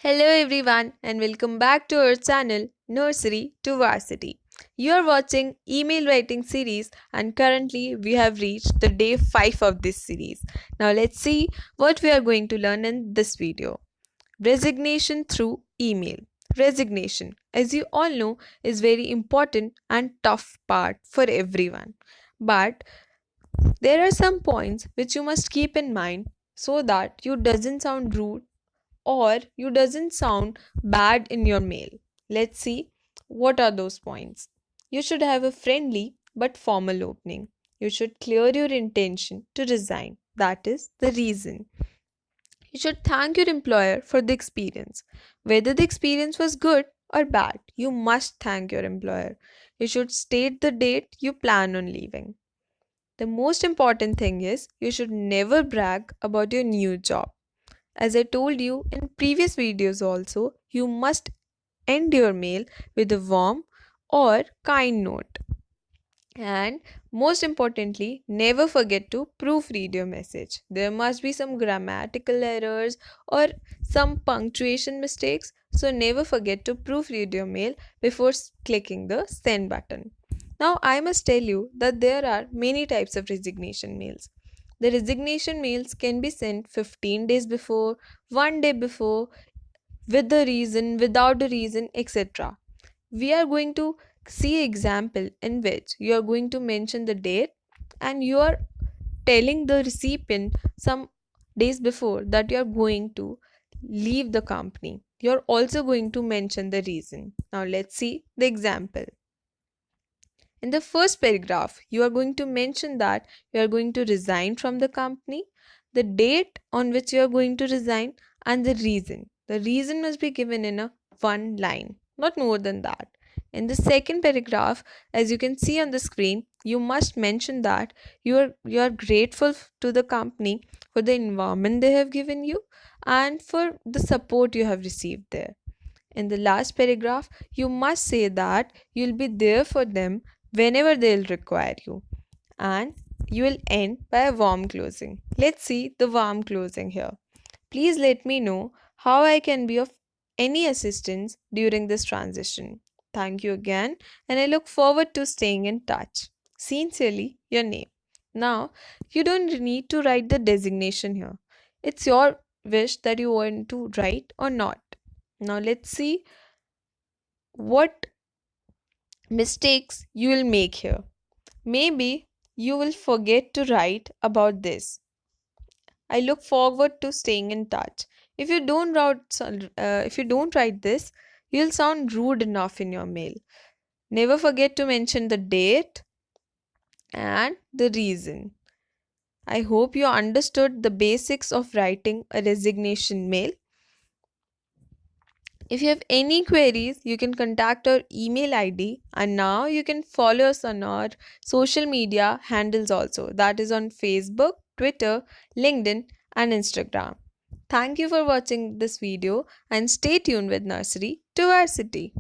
Hello everyone and welcome back to our channel Nursery to Varsity. You are watching email writing series and currently we have reached the day 5 of this series. Now let's see what we are going to learn in this video. Resignation through email. Resignation, as you all know, is very important and tough part for everyone. But there are some points which you must keep in mind so that you doesn't sound rude or you doesn't sound bad in your mail. Let's see what are those points. You should have a friendly but formal opening. You should clear your intention to resign. That is the reason. You should thank your employer for the experience. Whether the experience was good or bad, you must thank your employer. You should state the date you plan on leaving. The most important thing is you should never brag about your new job. As I told you in previous videos also, you must end your mail with a warm or kind note. And most importantly, never forget to proofread your message. There must be some grammatical errors or some punctuation mistakes, so never forget to proofread your mail before clicking the send button. Now, I must tell you that there are many types of resignation mails. The resignation mails can be sent 15 days before, 1 day before, with the reason, without the reason, etc. We are going to see example in which you are going to mention the date and you are telling the recipient some days before that you are going to leave the company. You are also going to mention the reason. Now let's see the example. In the first paragraph, you are going to mention that you are going to resign from the company, the date on which you are going to resign, and the reason. The reason must be given in a one line, not more than that. In the second paragraph, as you can see on the screen, you must mention that you are grateful to the company for the environment they have given you and for the support you have received there. In the last paragraph, you must say that you'll be there for them whenever they'll require you. And you will end by a warm closing. Let's see the warm closing here. Please let me know how I can be of any assistance during this transition. Thank you again, and I look forward to staying in touch. Sincerely, your name. Now, you don't need to write the designation here. It's your wish that you want to write or not. Now, let's see what mistakes you will make here. Maybe you will forget to write about this. I look forward to staying in touch. If you don't write this, you'll sound rude enough in your mail. Never forget to mention the date and the reason. I hope you understood the basics of writing a resignation mail. If you have any queries, you can contact our email ID, and now you can follow us on our social media handles also, that is on Facebook, Twitter, LinkedIn, and Instagram. Thank you for watching this video and stay tuned with Nursery to Varsity.